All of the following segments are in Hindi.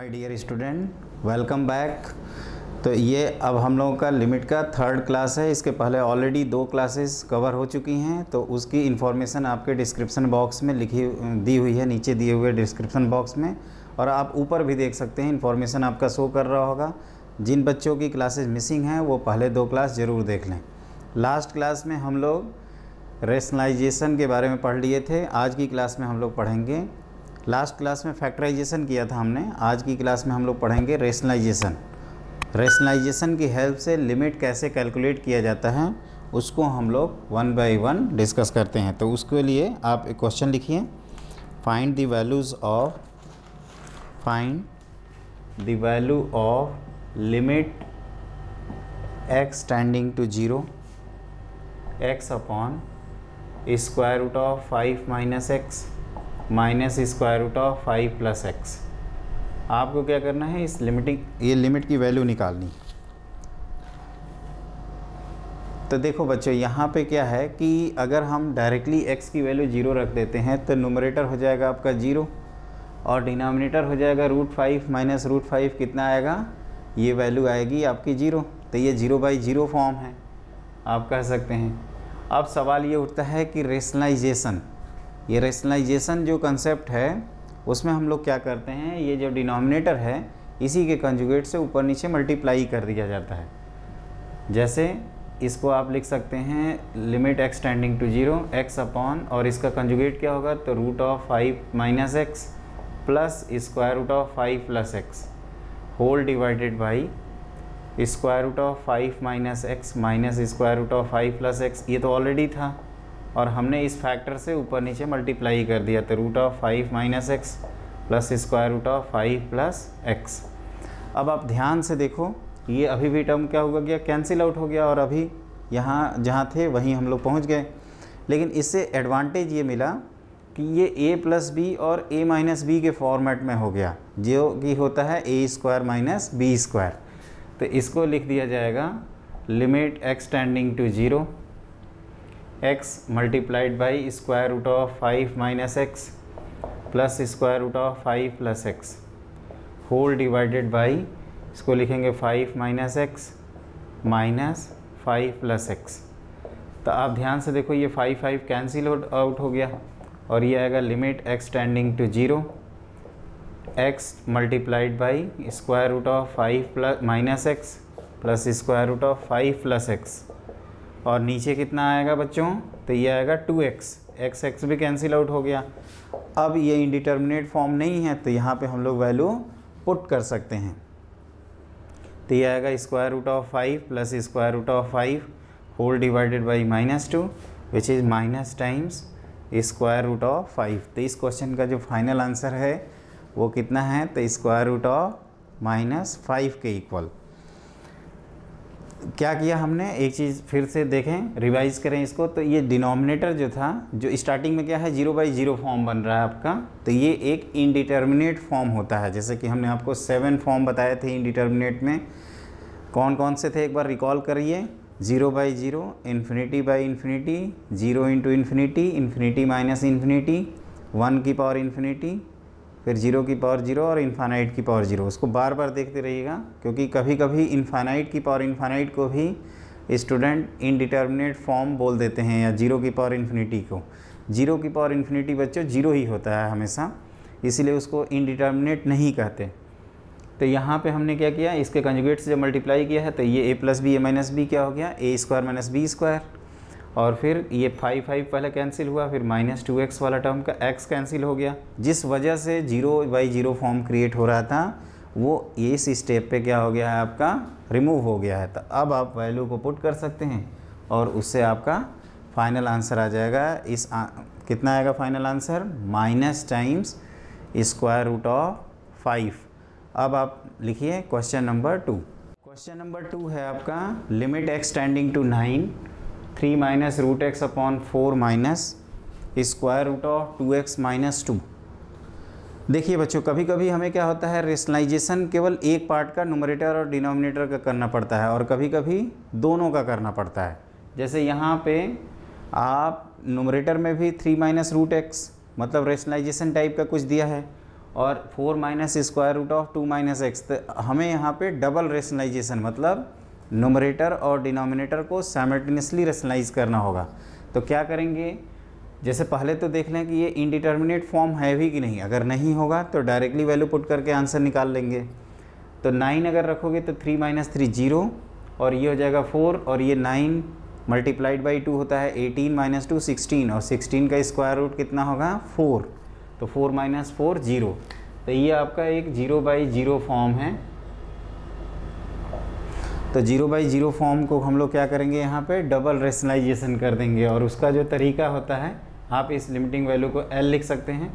My dear student, welcome back. तो ये अब हम लोगों का लिमिट का थर्ड क्लास है। इसके पहले ऑलरेडी 2 क्लासेस कवर हो चुकी हैं, तो उसकी इन्फॉर्मेशन आपके डिस्क्रिप्शन बॉक्स में दी हुई है, नीचे दिए हुए डिस्क्रिप्शन बॉक्स में, और आप ऊपर भी देख सकते हैं, इन्फॉर्मेशन आपका शो कर रहा होगा। जिन बच्चों की क्लासेस मिसिंग हैं वो पहले 2 क्लास ज़रूर देख लें। लास्ट क्लास में हम लोग रेशनलाइजेशन के बारे में पढ़ लिए थे, आज की क्लास में हम लोग पढ़ेंगे। लास्ट क्लास में फैक्टराइजेशन किया था हमने, आज की क्लास में हम लोग पढ़ेंगे रेशनलाइजेशन। रेशनलाइजेशन की हेल्प से लिमिट कैसे कैलकुलेट किया जाता है उसको हम लोग 1 बाय 1 डिस्कस करते हैं। तो उसके लिए आप एक क्वेश्चन लिखिए, find the value of limit x tending to 0 x upon square root of 5 minus x minus square root of 5 plus x. आपको क्या करना है, इस ये लिमिट की वैल्यू निकालनी। तो देखो बच्चों, यहाँ पे क्या है कि अगर हम डायरेक्टली x की वैल्यू 0 रख देते हैं तो न्यूमरेटर हो जाएगा आपका 0 और डिनोमिनेटर हो जाएगा √5 माइनस √5 कितना आएगा, ये वैल्यू आएगी आपकी 0। तो ये 0/0 फॉर्म है, आप कह सकते हैं। अब सवाल ये उठता है कि रेशनलाइजेशन जो कंसेप्ट है उसमें हम लोग क्या करते हैं, ये जो डिनोमिनेटर है इसी के कंजुगेट से ऊपर नीचे मल्टीप्लाई कर दिया जाता है। जैसे इसको आप लिख सकते हैं limit x tending to 0 x upon, और इसका कंजुगेट क्या होगा, तो √5 minus x plus square root of 5 plus x whole divided by square root of 5 minus x minus square root of 5 plus x. ये तो ऑलरेडी था और हमने इस फैक्टर से ऊपर नीचे मल्टीप्लाई कर दिया, तो √5 minus x plus square root of 5 plus x. अब आप ध्यान से देखो, ये अभी भी टर्म क्या हो गया, कैंसिल आउट हो गया, और अभी यहाँ जहाँ थे वहीं हम लोग पहुँच गए। लेकिन इससे एडवांटेज ये मिला कि ये a प्लस बी और a माइनस बी के फॉर्मेट में हो गया, जो कि होता है a² माइनस b²। तो इसको लिख दिया जाएगा limit x tending to 0 x multiplied by square root of 5 minus x plus square root of 5 plus x whole divided by, इसको लिखेंगे 5 minus x minus 5 plus x. तो आप ध्यान से देखो, ये 5 कैंसिल आउट हो गया और ये आएगा limit x tending to 0 x multiplied by square root of 5 plus minus x plus square root of 5 plus x, और नीचे कितना आएगा बच्चों, तो ये आएगा 2x, x भी कैंसिल आउट हो गया। अब ये इंडिटर्मिनेट फॉर्म नहीं है, तो यहाँ पे हम लोग वैल्यू पुट कर सकते हैं। तो ये आएगा square root of 5 plus square root of 5 whole divided by -2 which is minus times square root of 5। तो इस क्वेश्चन का जो फाइनल आंसर है वो कितना है, तो स्क्वायर रूट ऑफ -5 के इक्वल। क्या किया हमने, एक चीज़ फिर से देखें, रिवाइज करें इसको। तो ये डिनोमिनेटर जो था, जो स्टार्टिंग में क्या है 0/0 फॉर्म बन रहा है आपका, तो ये एक इनडिटर्मिनेट फॉर्म होता है। जैसे कि हमने आपको 7 फॉर्म बताए थे इनडिटर्मिनेट में, कौन कौन से थे एक बार रिकॉल करिए। 0/0, ∞/∞, 0 × ∞, ∞ माइनस ∞, 1 की पावर ∞, फिर 0 की पावर 0 और इन्फानाइट की पावर 0। उसको बार बार देखते रहिएगा, क्योंकि कभी कभी इन्फानाइट की पावर इन्फानाइट को भी स्टूडेंट इनडिटर्मिनेट फॉर्म बोल देते हैं, या 0 की पावर ∞ को। 0 की पावर ∞ बच्चों 0 ही होता है हमेशा, इसीलिए उसको इनडिटर्मिनेट नहीं कहते। तो यहाँ पे हमने क्या किया, इसके कंजुगेट से जब मल्टीप्लाई किया है तो ये a plus b a minus b क्या हो गया, a² माइनस b², और फिर ये 5 पहले कैंसिल हुआ, फिर -2x वाला टर्म का x कैंसिल हो गया, जिस वजह से 0/0 फॉर्म क्रिएट हो रहा था वो इस स्टेप पे क्या हो गया है, आपका रिमूव हो गया है। तो अब आप वैल्यू को पुट कर सकते हैं और उससे आपका फाइनल आंसर आ जाएगा। कितना आएगा final answer, minus times square root of 5। अब आप लिखिए क्वेश्चन नंबर 2। क्वेश्चन नंबर 2 है आपका limit x tending to 9 3 minus √x upon 4 minus square root of 2x minus 2। देखिए बच्चों, कभी कभी हमें क्या होता है, रेशनलाइजेशन केवल एक पार्ट का न्यूमरेटर और डिनोमिनेटर का करना पड़ता है, और कभी कभी दोनों का करना पड़ता है। जैसे यहाँ पे आप न्यूमरेटर में भी 3 माइनस √x मतलब रेशनलाइजेशन टाइप का कुछ दिया है, और 4 minus square root of 2 minus x. तो हमें यहाँ पे डबल रेशनलाइजेशन मतलब नोमरेटर और डिनोमिनेटर को साइमल्टेनियसली रेशनलाइज करना होगा। तो क्या करेंगे, जैसे पहले तो देख लें कि ये इनडिटर्मिनेट फॉर्म है भी कि नहीं। अगर नहीं होगा तो डायरेक्टली वैल्यू पुट करके आंसर निकाल लेंगे। तो 9 अगर रखोगे तो 3 माइनस 3 0 और ये हो जाएगा 4 और ये 9 मल्टीप्लाइड बाई 2 होता है 18 माइनस 2 16 और 16 का स्क्वायर रूट कितना होगा 4। तो 4 माइनस 4 0। तो ये आपका एक 0/0 फॉर्म है। तो 0/0 फॉर्म को हम लोग क्या करेंगे, यहाँ पे डबल रेशनलाइजेशन कर देंगे। और उसका जो तरीका होता है, आप इस लिमिटिंग वैल्यू को L लिख सकते हैं।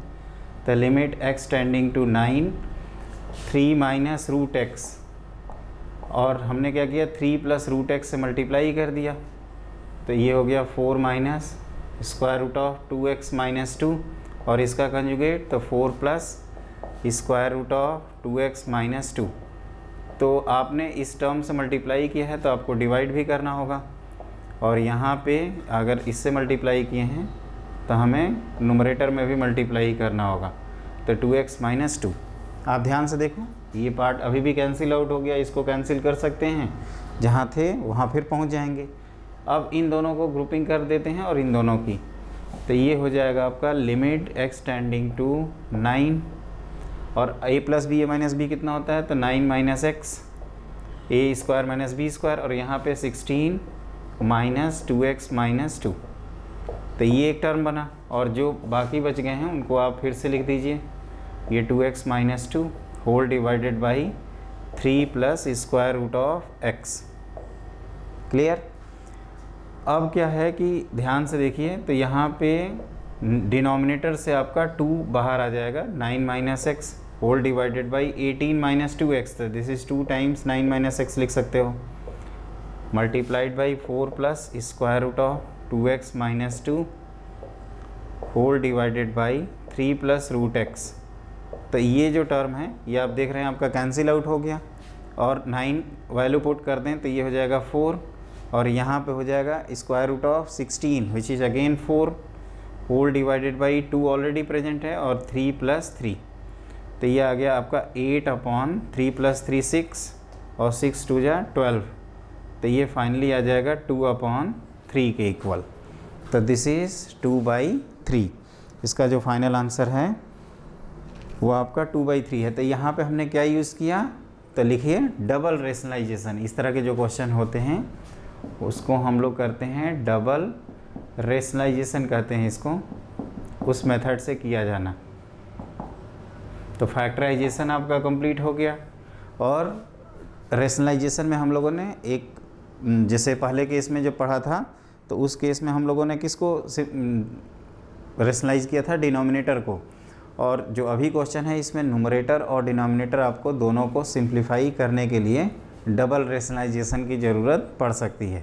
तो limit x tending to 9 3 minus root x, और हमने क्या किया 3 प्लस रूट एक्स से मल्टीप्लाई कर दिया। तो ये हो गया 4 minus square root of 2x minus 2 और इसका कंजुगेट तो 4 plus square root of 2x minus 2। तो आपने इस टर्म से मल्टीप्लाई किया है तो आपको डिवाइड भी करना होगा, और यहाँ पे अगर इससे मल्टीप्लाई किए हैं तो हमें नुमरेटर में भी मल्टीप्लाई करना होगा। तो 2x माइनस 2। आप ध्यान से देखो, ये पार्ट अभी भी कैंसिल आउट हो गया, इसको कैंसिल कर सकते हैं, जहाँ थे वहाँ फिर पहुँच जाएंगे। अब इन दोनों को ग्रुपिंग कर देते हैं और इन दोनों की, तो ये हो जाएगा आपका लिमिट x टेंडिंग टू 9 और a plus b a minus b कितना होता है, तो 9 minus x a square minus b square, और यहाँ पे 16 माइनस 2x माइनस 2। तो ये एक टर्म बना, और जो बाकी बच गए हैं उनको आप फिर से लिख दीजिए। ये 2x minus 2 whole divided by 3 plus square root of x। Clear. अब क्या है कि ध्यान से देखिए, तो यहाँ पे डिनोमिनेटर से आपका 2 बाहर आ जाएगा, 9 minus x whole divided by 18 minus 2x। तो this is 2 times 9 minus x लिख सकते हो, multiplied by 4 plus square root of 2x minus 2 whole divided by 3 plus root x. तो ये जो टर्म है ये आप देख रहे हैं आपका कैंसिल आउट हो गया, और 9 वैल्यू पुट कर दें तो ये हो जाएगा 4, और यहाँ पे हो जाएगा square root of 16 which is again 4 whole divided by 2 already present है, और 3 प्लस 3। तो ये आ गया आपका 8/3 प्लस 3 6 और 6 2 जा 12। तो ये फाइनली आ जाएगा 2/3 के इक्वल। तो दिस इज़ 2/3। इसका जो फाइनल आंसर है वो आपका 2/3 है। तो यहाँ पे हमने क्या यूज़ किया, तो लिखिए डबल रेशनलाइजेशन। इस तरह के जो क्वेश्चन होते हैं उसको हम लोग करते हैं डबल रेशनलाइजेशन कहते हैं इसको, उस मेथड से किया जाना। तो फैक्टराइजेशन आपका कंप्लीट हो गया, और रेशनलाइजेशन में हम लोगों ने एक, जैसे पहले केस में जो पढ़ा था तो उस केस में हम लोगों ने किसको रेशनलाइज किया था, डिनोमिनेटर को। और जो अभी क्वेश्चन है इसमें न्यूमरेटर और डिनोमिनेटर आपको दोनों को सिंप्लीफाई करने के लिए डबल रेशनलाइजेशन की ज़रूरत पड़ सकती है।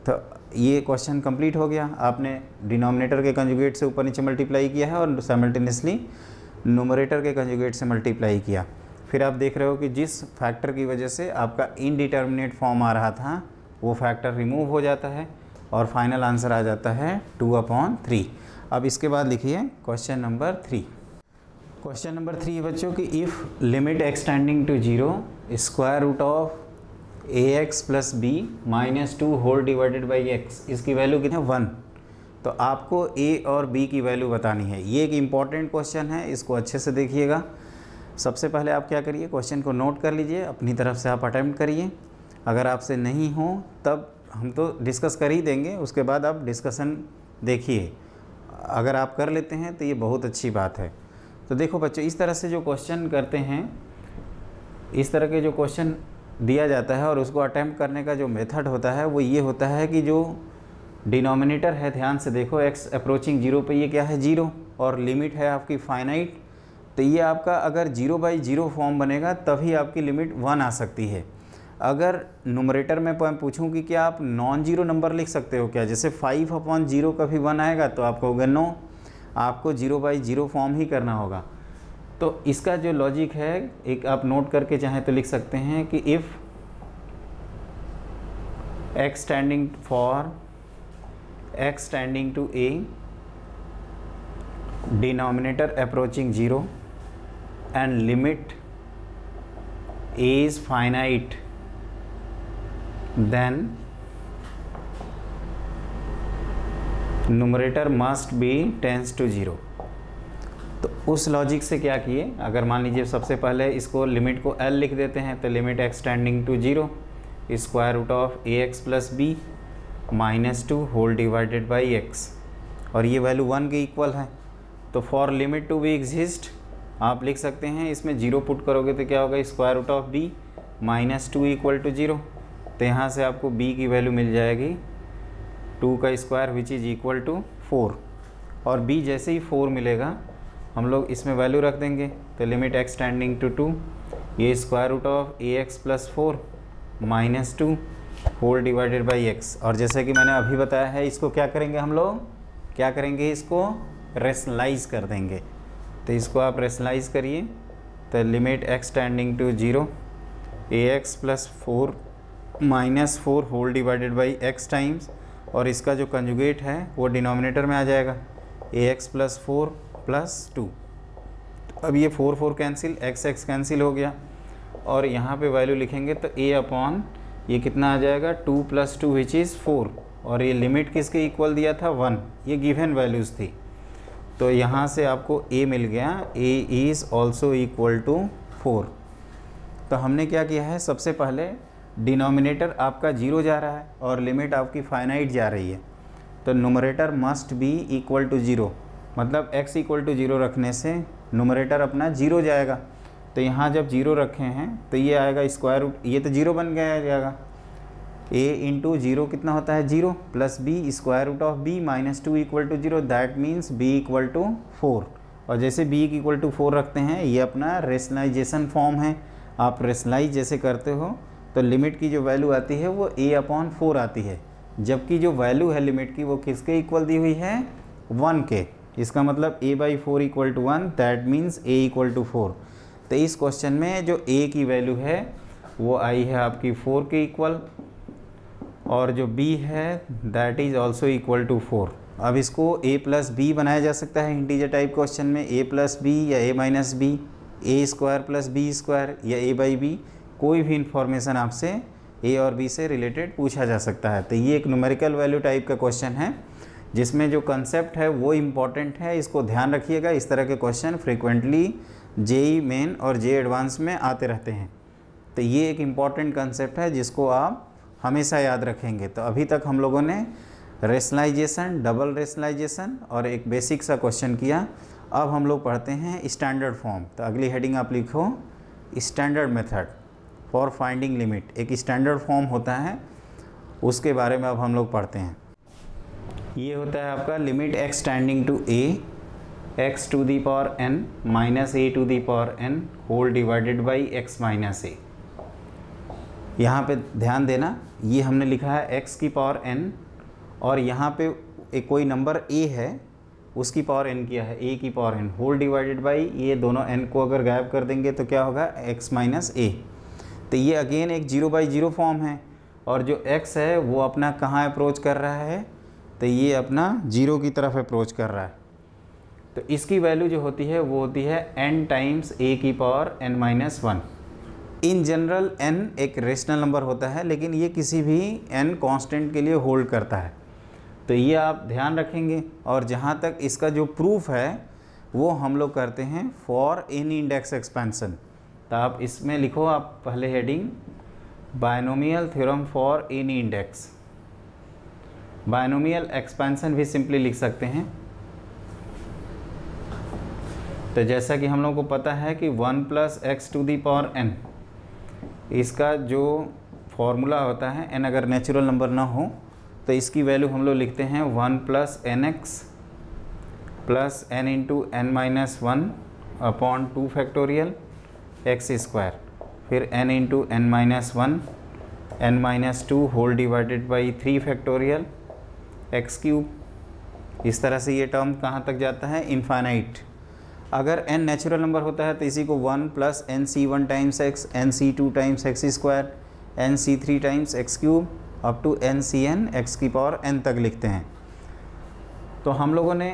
तो ये क्वेश्चन कंप्लीट हो गया। आपने डिनोमिनेटर के कंजुगेट से ऊपर नीचे मल्टीप्लाई किया है और साइमल्टेनियसली न्यूमरेटर के कंजुगेट से मल्टीप्लाई किया। फिर आप देख रहे हो कि जिस फैक्टर की वजह से आपका इनडिटर्मिनेट फॉर्म आ रहा था वो फैक्टर रिमूव हो जाता है, और फाइनल आंसर आ जाता है 2/3। अब इसके बाद लिखिए क्वेश्चन नंबर 3। क्वेश्चन नंबर 3 है बच्चों कि if limit x tending to 0 square root of ax plus b minus 2 whole divided by x, इसकी वैल्यू कितनी है 1। तो आपको a और b की वैल्यू बतानी है। ये एक इम्पॉर्टेंट क्वेश्चन है, इसको अच्छे से देखिएगा। सबसे पहले आप क्या करिए, क्वेश्चन को नोट कर लीजिए, अपनी तरफ से आप अटेम्प्ट करिए। अगर आपसे नहीं हो तब हम तो डिस्कस कर ही देंगे, उसके बाद आप डिस्कशन देखिए। अगर आप कर लेते हैं तो ये बहुत अच्छी बात है। तो देखो बच्चों, इस तरह से जो क्वेश्चन करते हैं, इस तरह के जो क्वेश्चन दिया जाता है और उसको अटेम्प्ट करने का जो मेथड होता है वो ये होता है कि जो डिनोमिनेटर है, ध्यान से देखो, x अप्रोचिंग 0 पे ये क्या है 0, और लिमिट है आपकी फाइनाइट। तो ये आपका अगर 0/0 फॉर्म बनेगा तभी आपकी लिमिट 1 आ सकती है। अगर नुमरेटर में पूछूं कि क्या आप नॉन जीरो नंबर लिख सकते हो क्या, जैसे 5/0 का भी 1 आएगा तो आप कहोगे नो, आपको 0/0 फॉर्म ही करना होगा। तो इसका जो लॉजिक है एक आप नोट करके चाहें तो लिख सकते हैं कि if x standing for x standing to a denominator approaching 0 and limit a is finite, then numerator must be tends to 0। तो उस लॉजिक से क्या किए, अगर मान लीजिए सबसे पहले इसको लिमिट को L लिख देते हैं, तो limit x tending to 0 square root of ax plus b -2 whole divided by x, और ये वैल्यू 1 के इक्वल है। तो for limit to be exist आप लिख सकते हैं, इसमें 0 पुट करोगे तो क्या होगा, square root of b -2 equal to 0। तो यहाँ से आपको b की वैल्यू मिल जाएगी 2 का square which is equal to 4, और b जैसे ही 4 मिलेगा हम लोग इसमें वैल्यू रख देंगे। तो लिमिट एक्सटेंडिंग टू 2 ये square root of ax plus 4 -2 whole divided by x, और जैसे कि मैंने अभी बताया है इसको क्या करेंगे, हम लोग क्या करेंगे, इसको रेशनलाइज कर देंगे। तो इसको आप रेशनलाइज करिए, तो limit x tending to 0 ax plus 4 -4 whole divided by x times, और इसका जो कंजुगेट है वो डिनोमिनेटर में आ जाएगा ax प्लस 4 प्लस 2। अब ये 4 कैंसिल, x कैंसिल हो गया, और यहाँ पे वैल्यू लिखेंगे तो a अपॉन ये कितना आ जाएगा 2 + 2 विच इज़ 4, और ये लिमिट किसके इक्वल दिया था 1, ये गिवन वैल्यूज़ थी। तो यहाँ से आपको a मिल गया, a is also equal to 4। तो हमने क्या किया है, सबसे पहले डिनोमिनेटर आपका 0 जा रहा है और लिमिट आपकी फाइनाइट जा रही है, तो numerator must be equal to 0, मतलब x इक्वल टू 0 रखने से न्यूमरेटर अपना 0 जाएगा। तो यहाँ जब 0 रखे हैं तो ये आएगा स्क्वायर रूट, ये तो 0 बन गया जाएगा, a इंटू 0 कितना होता है 0 plus b square root of b -2 equal to 0, that means b equal to 4। और जैसे b इक्वल टू 4 रखते हैं, ये अपना रेशनलाइजेशन फॉर्म है। आप रेशनलाइज जैसे करते हो तो लिमिट की जो वैल्यू आती है वो a अपॉन 4 आती है, जबकि जो वैल्यू है लिमिट की वो किसके इक्वल दी हुई है 1 के। इसका मतलब a/4 equal to 1, that means a equal to 4। तो इस क्वेश्चन में जो a की वैल्यू है वो आई है आपकी 4 के इक्वल, और जो b है that is also equal to 4। अब इसको a प्लस बी बनाया जा सकता है इंटीजर टाइप क्वेश्चन में, a प्लस बी या a minus b, a square plus b square या a/b, कोई भी इंफॉर्मेशन आपसे a और b से रिलेटेड पूछा जा सकता है। तो ये एक न्यूमेरिकल वैल्यू टाइप का क्वेश्चन है जिसमें जो कंसेप्ट है वो इम्पॉर्टेंट है, इसको ध्यान रखिएगा। इस तरह के क्वेश्चन फ्रीक्वेंटली जेई मेन और जे एडवांस में आते रहते हैं, तो ये एक इम्पॉर्टेंट कंसेप्ट है जिसको आप हमेशा याद रखेंगे। तो अभी तक हम लोगों ने रेशनलाइजेशन, डबल रेशनलाइजेशन और एक बेसिक सा क्वेश्चन किया। अब हम लोग पढ़ते हैं स्टैंडर्ड फॉर्म। तो अगली हेडिंग आप लिखो standard method for finding limit. एक स्टैंडर्ड फॉर्म होता है, उसके बारे में अब हम लोग पढ़ते हैं। ये होता है आपका limit x tending to a x to the power n minus a to the power n whole divided by x minus a। यहाँ पे ध्यान देना, ये हमने लिखा है x की पावर n, और यहाँ पे एक कोई नंबर a है उसकी पावर n किया है, a की power n whole divided by, ये दोनों n को अगर गायब कर देंगे तो क्या होगा x माइनस a। तो ये अगेन एक 0/0 फॉर्म है, और जो x है वो अपना कहाँ अप्रोच कर रहा है, तो ये अपना 0 की तरफ अप्रोच कर रहा है। तो इसकी वैल्यू जो होती है वो होती है n टाइम्स a की power n minus 1। In general n एक रेशनल नंबर होता है, लेकिन ये किसी भी n कांस्टेंट के लिए होल्ड करता है, तो ये आप ध्यान रखेंगे। और जहाँ तक इसका जो प्रूफ है वो हम लोग करते हैं फॉर एनी इंडेक्स एक्सपेंशन। तो आप इसमें लिखो, आप पहले heading binomial theorem for any index. Binomial expansion भी सिंपली लिख सकते हैं। तो जैसा कि हम लोग को पता है कि 1 + x to the power n, इसका जो फॉर्मूला होता है, n अगर नेचुरल नंबर ना हो तो इसकी वैल्यू हम लोग लिखते हैं 1 + nx plus n into n minus 1 upon 2 factorial x square, फिर n into n minus 1 n minus 2 whole divided by 3 factorial x cube. इस तरह से ये टर्म कहाँ तक जाता है, इनफाइनाइट। अगर n नेचुरल नंबर होता है तो इसी को 1 + nc1 times x, nc2 times x square, nc3 times x cube up to ncn x की पावर n तक लिखते हैं। तो हम लोगों ने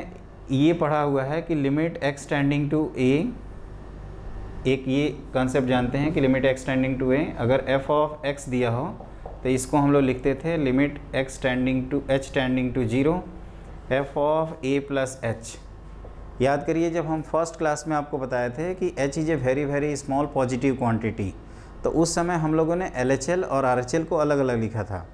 ये पढ़ा हुआ है कि limit x tending to a एक ये कंसेप्ट जानते हैं कि limit x tending to a, अगर एफ ऑफ एक्स दिया हो तो इसको हम लोग लिखते थे limit x tending to h tending to 0 f of a plus h. याद करिए जब हम फर्स्ट क्लास में आपको बताए थे कि H is a very very small positive quantity, तो उस समय हम लोगों ने LHL और RHL को अलग अलग लिखा था।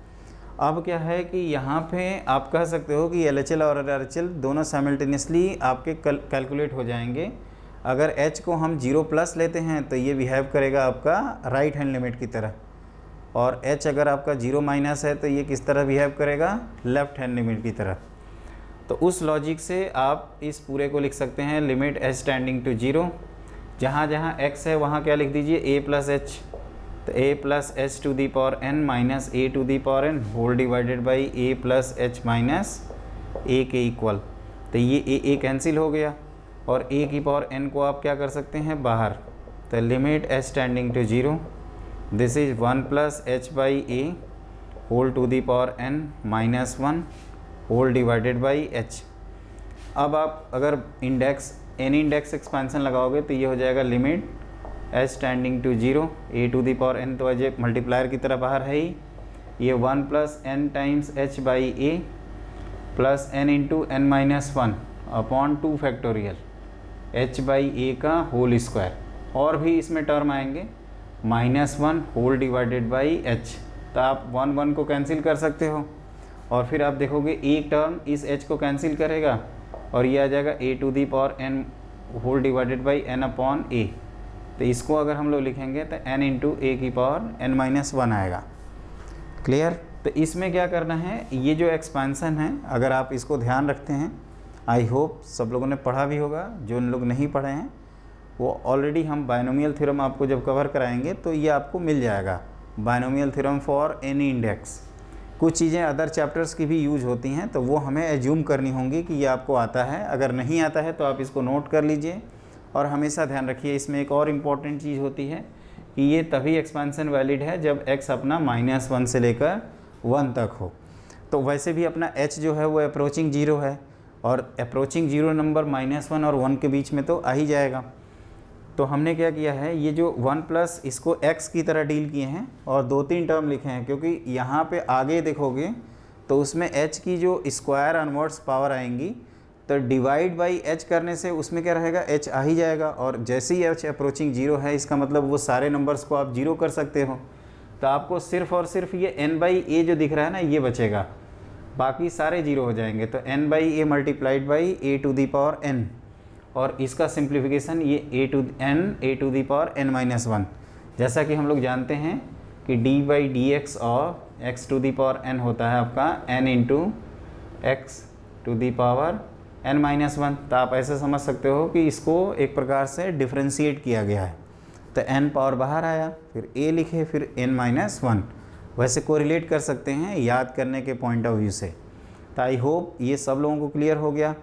अब क्या है कि यहाँ पे आप कह सकते हो कि LHL और RHL दोनों साइमल्टेनियसली आपके कैलकुलेट हो जाएंगे। अगर H को हम 0 प्लस लेते हैं तो ये बिहेव करेगा आपका राइट हैंड लिमिट की तरह, और H अगर आपका 0 माइनस है तो ये किस तरह बिहेव करेगा, लेफ्ट हैंड लिमिट की तरह। तो उस लॉजिक से आप इस पूरे को लिख सकते हैं लिमिट H टेंडिंग टू 0, जहाँ जहाँ x है वहाँ क्या लिख दीजिए a प्लस एच, तो a plus h to the power n minus a to the power n whole divided by a plus h minus a के इक्वल। तो ये a कैंसिल हो गया और a की पावर n को आप क्या कर सकते हैं बाहर, तो लिमिट h tending to 0 this is 1 plus h by a whole to the power n minus 1 whole divided by h। अब आप अगर इंडेक्स एनी इंडेक्स एक्सपेंशन लगाओगे तो ये हो जाएगा limit h tending to 0 a to the power n, तो अजय मल्टीप्लायर की तरह बाहर है ही, ये 1 plus n times h by a plus n into n minus 1 upon 2 factorial h by a का होल स्क्वायर, और भी इसमें टर्म आएंगे minus 1 whole divided by h। तो आप 1 1 को कैंसिल कर सकते हो और फिर आप देखोगे एक टर्म इस h को कैंसिल करेगा और ये आ जाएगा a to the power n whole divided by n upon a। तो इसको अगर हम लोग लिखेंगे तो n इंटू a की पावर n माइनस 1 आएगा। क्लियर? तो इसमें क्या करना है, ये जो एक्सपेंशन है अगर आप इसको ध्यान रखते हैं, आई होप सब लोगों ने पढ़ा भी होगा, जो लोग नहीं पढ़े हैं वो ऑलरेडी हम बायनोमियल थ्योरम आपको जब कवर कराएंगे तो ये आपको मिल जाएगा, binomial theorem for any index. कुछ चीज़ें अदर चैप्टर्स की भी यूज होती हैं तो वो हमें एज्यूम करनी होंगी कि ये आपको आता है, अगर नहीं आता है तो आप इसको नोट कर लीजिए। और हमेशा ध्यान रखिए इसमें एक और इम्पॉर्टेंट चीज़ होती है कि ये तभी एक्सपेंशन वैलिड है जब x अपना -1 से लेकर 1 तक हो। तो वैसे भी अपना h जो है वो अप्रोचिंग 0 है, और अप्रोचिंग 0 नंबर -1 और 1 के बीच में तो आ ही जाएगा। तो हमने क्या किया है, ये जो 1 प्लस इसको x की तरह डील किए हैं और 2-3 टर्म लिखे हैं, क्योंकि यहाँ पे आगे देखोगे तो उसमें h की जो स्क्वायर अनवर्ड्स पावर आएंगी तो डिवाइड बाई h करने से उसमें क्या रहेगा, h आ ही जाएगा। और जैसे ही h अप्रोचिंग 0 है इसका मतलब वो सारे नंबर्स को आप 0 कर सकते हो। तो आपको सिर्फ और सिर्फ ये n बाई a जो दिख रहा है ना ये बचेगा, बाकी सारे 0 हो जाएंगे। तो n by a multiplied by a to the power n, और इसका सिंप्लीफिकेशन ये a to the power n minus 1। जैसा कि हम लोग जानते हैं कि d बाई डी एक्स और x to the power n होता है आपका n into x to the power n minus 1। तो आप ऐसे समझ सकते हो कि इसको एक प्रकार से डिफ्रेंशिएट किया गया है। तो n पावर बाहर आया, फिर a लिखे, फिर n माइनस 1। वैसे कोरिलेट कर सकते हैं याद करने के पॉइंट ऑफ व्यू से। तो आई होप ये सब लोगों को क्लियर हो गया।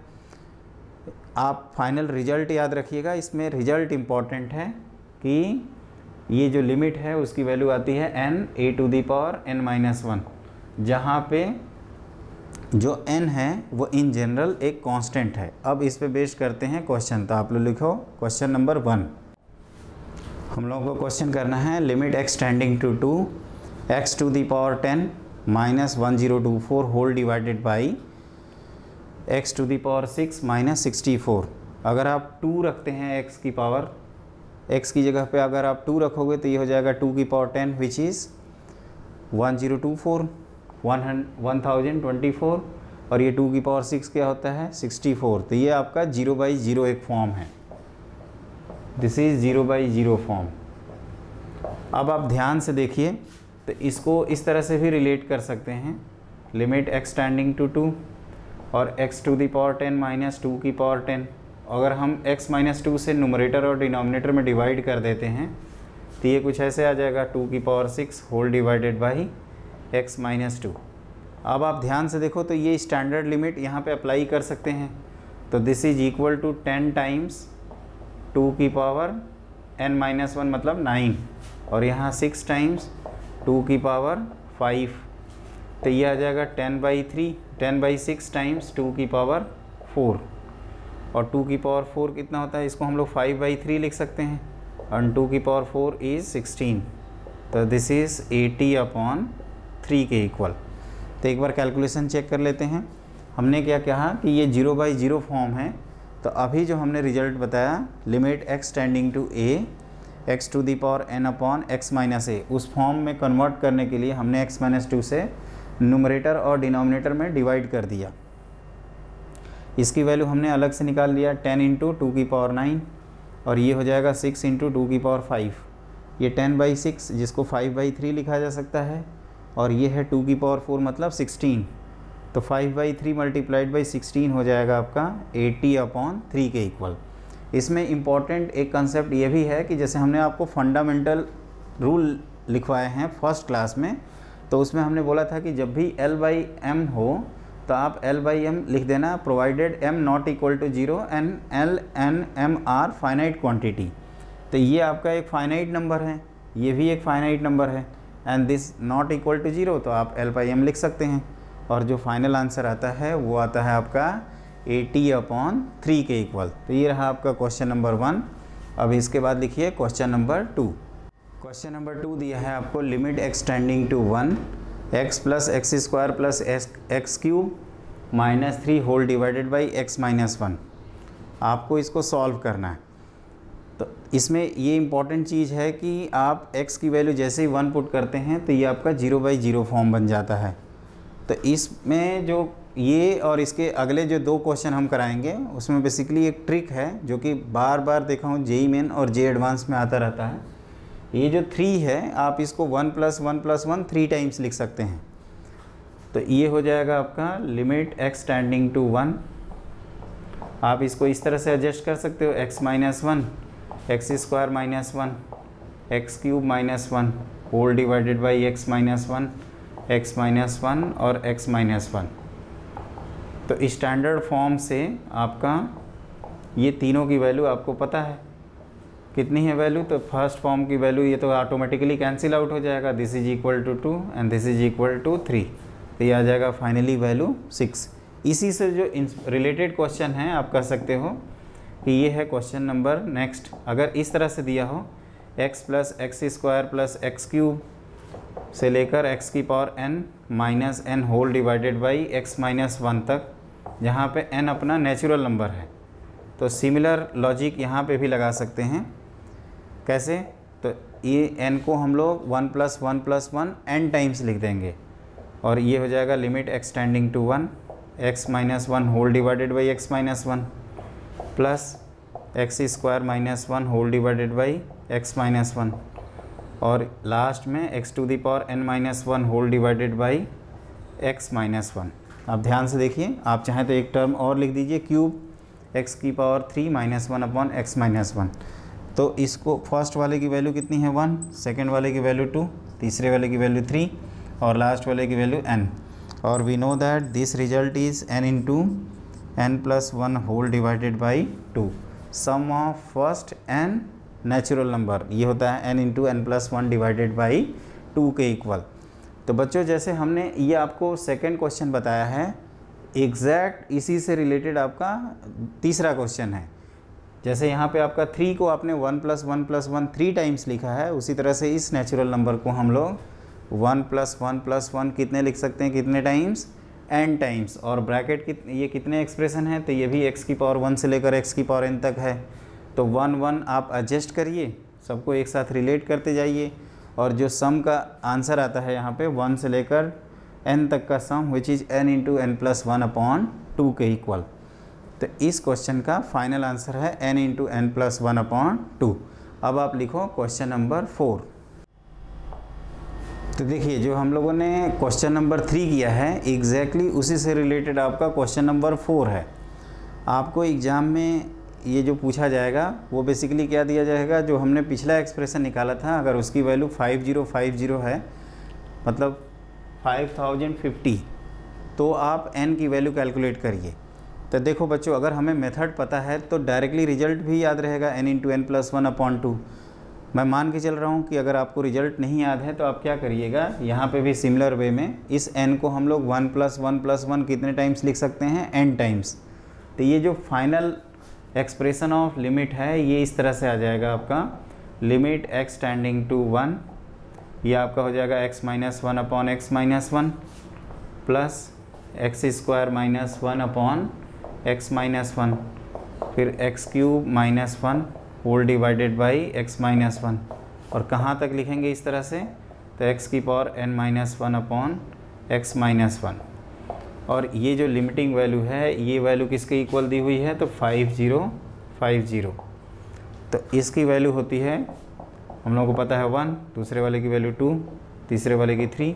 आप फाइनल रिजल्ट याद रखिएगा, इसमें रिजल्ट इम्पॉर्टेंट है कि ये जो लिमिट है उसकी वैल्यू आती है n a to the power n minus 1, जहाँ पे जो n है वो इन जनरल एक कांस्टेंट है। अब इस पे बेस्ड करते हैं क्वेश्चन। तो आप लोग लिखो क्वेश्चन नंबर 1। हम लोगों को क्वेश्चन करना है limit x tending to 2 x to the power 10 minus 1024 whole divided by x to the power 6 minus 64। अगर आप 2 रखते हैं x की पावर, x की जगह पे अगर आप 2 रखोगे तो ये हो जाएगा 2 की पावर 10 विच इज़ 1024 1024, और ये 2 की पावर 6 क्या होता है 64। तो ये आपका 0/0 एक फॉर्म है, दिस इज़ 0/0 फॉर्म। अब आप ध्यान से देखिए तो इसको इस तरह से भी रिलेट कर सकते हैं, लिमिट x टेंडिंग टू 2 और x to the power 10 minus 2 की पावर 10। अगर हम x माइनस 2 से न्यूमरेटर और डिनोमिनेटर में डिवाइड कर देते हैं तो ये कुछ ऐसे आ जाएगा 2 की power 6 whole divided by x minus 2। अब आप ध्यान से देखो तो ये स्टैंडर्ड लिमिट यहाँ पे अप्लाई कर सकते हैं। तो this is equal to 10 times 2 की पावर n माइनस 1 मतलब 9, और यहाँ 6 टाइम्स 2 की पावर 5। तो ये आ जाएगा 10/6 टाइम्स 2 की पावर 4, और 2 की पावर 4 कितना होता है, इसको हम लोग 5/3 लिख सकते हैं। and 2 की पावर 4 is 16, तो दिस इज़ 80/3 के इक्वल। तो एक बार कैलकुलेशन चेक कर लेते हैं। हमने क्या कहा कि ये 0/0 फॉर्म है, तो अभी जो हमने रिजल्ट बताया limit x tending to a x to the power n/x-a, उस फॉर्म में कन्वर्ट करने के लिए हमने x-2 से न्यूमरेटर और डिनोमिनेटर में डिवाइड कर दिया। इसकी वैल्यू हमने अलग से निकाल लिया 10 × 2 की पावर 9, और ये हो जाएगा 6 × 2 की पावर 5। ये 10/6 जिसको 5/3 लिखा जा सकता है, और ये है 2 की पावर 4 मतलब 16, तो 5/3 मल्टीप्लाइड बाई 16 हो जाएगा आपका 80/3 के इक्वल। इसमें इम्पॉर्टेंट एक कंसेप्ट ये भी है कि जैसे हमने आपको फंडामेंटल रूल लिखवाए हैं फर्स्ट क्लास में, तो उसमें हमने बोला था कि जब भी L/M हो तो आप L/M लिख देना provided M not equal to 0 and L N M are finite quantity. तो ये आपका एक फाइनाइट नंबर है, ये भी एक फाइनाइट नंबर है, and this not equal to 0, तो आप L/M लिख सकते हैं, और जो फाइनल आंसर आता है वो आता है आपका 80/3 के इक्वल। तो ये रहा आपका क्वेश्चन नंबर 1। अब इसके बाद लिखिए क्वेश्चन नंबर 2। क्वेश्चन नंबर 2 दिया है आपको limit x tending to 1 x plus x² plus x³ -3 whole divided by x-1। आपको इसको सॉल्व करना है। तो इसमें ये इम्पॉर्टेंट चीज़ है कि आप x की वैल्यू जैसे ही 1 पुट करते हैं तो ये आपका 0/0 फॉर्म बन जाता है। तो इसमें जो ये और इसके अगले जो 2 क्वेश्चन हम कराएंगे उसमें बेसिकली एक ट्रिक है जो कि बार बार देखा हूँ JEE मेन और JEE एडवांस में आता रहता है। ये जो 3 है आप इसको 1 + 1 + 1 3 टाइम्स लिख सकते हैं। तो ये हो जाएगा आपका लिमिट x टेंडिंग टू 1। आप इसको इस तरह से एडजस्ट कर सकते हो x-1 x² -1 x³ -1 whole divided by x-1 x-1 और x-1। तो स्टैंडर्ड फॉर्म से आपका ये तीनों की वैल्यू आपको पता है कितनी है वैल्यू। तो फर्स्ट फॉर्म की वैल्यू ये तो ऑटोमेटिकली कैंसिल आउट हो जाएगा, this is equal to 2 and this is equal to 3, तो ये आ जाएगा फाइनली वैल्यू 6। इसी से जो रिलेटेड क्वेश्चन है आप कह सकते हो कि ये है क्वेश्चन नंबर नेक्स्ट। अगर इस तरह से दिया हो x plus x² plus x³ से लेकर x की power n-n whole divided by x-1 तक, जहाँ पे n अपना नेचुरल नंबर है, तो सिमिलर लॉजिक यहाँ पे भी लगा सकते हैं। कैसे? तो ये n को हम लोग 1 + 1 + 1 n टाइम्स लिख देंगे, और ये हो जाएगा limit x tending to 1 x-1 whole divided by x-1 plus x² -1 whole divided by x-1, और लास्ट में x to the power n-1 whole divided by x-1। आप ध्यान से देखिए, आप चाहें तो एक टर्म और लिख दीजिए क्यूब x की पावर 3 -1 / x-1। तो इसको फर्स्ट वाले की वैल्यू कितनी है 1, सेकेंड वाले की वैल्यू 2, तीसरे वाले की वैल्यू 3 और लास्ट वाले की वैल्यू n, और we know that this result is n × n+1 whole divided by 2, sum of first n natural number, ये होता है n × n+1 डिवाइडेड बाई 2 के इक्वल। तो बच्चों जैसे हमने ये आपको सेकंड क्वेश्चन बताया है, एग्जैक्ट इसी से रिलेटेड आपका तीसरा क्वेश्चन है। जैसे यहाँ पे आपका 3 को आपने 1 + 1 + 1 3 टाइम्स लिखा है, उसी तरह से इस नेचुरल नंबर को हम लोग 1 + 1 + 1 कितने लिख सकते हैं, कितने टाइम्स, n टाइम्स। और ब्रैकेट ये कितने एक्सप्रेशन है, तो ये भी x की पावर 1 से लेकर x की पावर n तक है। तो 1 1 आप एडजस्ट करिए, सबको एक साथ रिलेट करते जाइए, और जो सम का आंसर आता है यहाँ पे 1 से लेकर n तक का सम विच इज़ n × n+1/2 के इक्वल। तो इस क्वेश्चन का फाइनल आंसर है n × n+1/2। अब आप लिखो क्वेश्चन नंबर 4। तो देखिए जो हम लोगों ने क्वेश्चन नंबर 3 किया है एग्जैक्टली उसी से रिलेटेड आपका क्वेश्चन नंबर 4 है। आपको एग्ज़ाम में ये जो पूछा जाएगा वो बेसिकली क्या दिया जाएगा, जो हमने पिछला एक्सप्रेशन निकाला था अगर उसकी वैल्यू 5050 है मतलब 5050, तो आप n की वैल्यू कैलकुलेट करिए। तो देखो बच्चों अगर हमें मेथड पता है तो डायरेक्टली रिजल्ट भी याद रहेगा n × n+1/2। मैं मान के चल रहा हूँ कि अगर आपको रिजल्ट नहीं याद है तो आप क्या करिएगा, यहाँ पे भी सिमिलर वे में इस n को हम लोग 1 + 1 + 1 कितने टाइम्स लिख सकते हैं, n टाइम्स। तो ये जो फाइनल एक्सप्रेशन ऑफ लिमिट है ये इस तरह से आ जाएगा आपका लिमिट x टेंडिंग टू 1, ये आपका हो जाएगा x minus 1 upon x minus 1 plus x square minus 1 upon x minus 1, फिर x cube minus 1 whole divided by x minus 1। और कहाँ तक लिखेंगे इस तरह से, तो x की power n minus 1 upon x minus 1। और ये जो लिमिटिंग वैल्यू है, ये वैल्यू किसके इक्वल दी हुई है, तो 5050। तो इसकी वैल्यू होती है, हम लोगों को पता है 1, दूसरे वाले की वैल्यू 2, तीसरे वाले की 3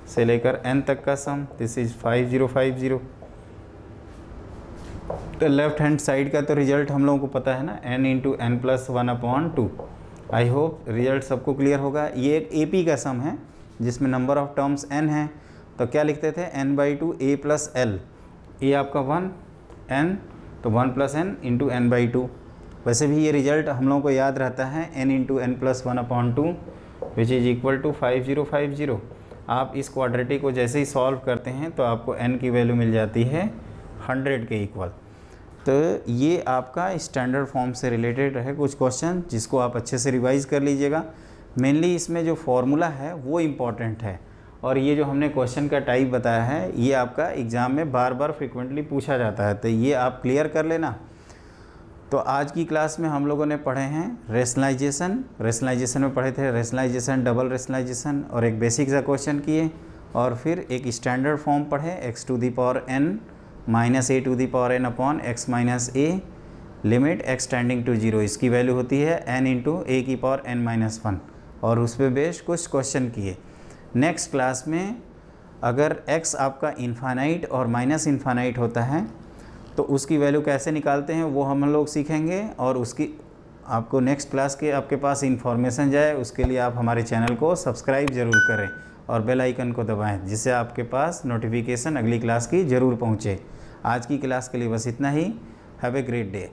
से लेकर n तक का सम, दिस इज़ 5050। तो लेफ्ट हैंड साइड का तो रिजल्ट हम लोगों को पता है ना, n into n plus 1 upon 2। I hope result सबको क्लियर होगा। ये एक AP का सम है जिसमें नंबर ऑफ टर्म्स n है, तो क्या लिखते थे, n/2 a प्लस एल, ये आपका 1 n, तो 1 प्लस n इंटू n/2। वैसे भी ये रिजल्ट हम लोगों को याद रहता है, n into n plus 1 upon 2 which is equal to 5050। आप इस क्वाड्रेटिक को जैसे ही सॉल्व करते हैं तो आपको n की वैल्यू मिल जाती है 100 के इक्वल। तो ये आपका स्टैंडर्ड फॉर्म से रिलेटेड है कुछ क्वेश्चन, जिसको आप अच्छे से रिवाइज़ कर लीजिएगा। मेनली इसमें जो फॉर्मूला है वो इम्पॉर्टेंट है, और ये जो हमने क्वेश्चन का टाइप बताया है ये आपका एग्ज़ाम में बार बार फ्रिक्वेंटली पूछा जाता है, तो ये आप क्लियर कर लेना। तो आज की क्लास में हम लोगों ने पढ़े हैं रेशनलाइजेशन में पढ़े थे रेशनलाइजेशन, डबल रेशनलाइजेशन, और एक बेसिक सा क्वेश्चन किए, और फिर एक स्टैंडर्ड फॉर्म पढ़े x to the power n minus a to the power n upon x minus a, limit x tending to 0, इसकी वैल्यू होती है n इंटू a की पावर n माइनस 1, और उस पर बेस्ड कुछ क्वेश्चन किए। नेक्स्ट क्लास में अगर x आपका इन्फानाइट और माइनस इन्फानाइट होता है तो उसकी वैल्यू कैसे निकालते हैं वो हम लोग सीखेंगे, और उसकी आपको नेक्स्ट क्लास के आपके पास इंफॉर्मेशन जाए उसके लिए आप हमारे चैनल को सब्सक्राइब ज़रूर करें और बेल आइकन को दबाएं, जिससे आपके पास नोटिफिकेशन अगली क्लास की ज़रूर पहुँचे। आज की क्लास के लिए बस इतना ही। Have a great day.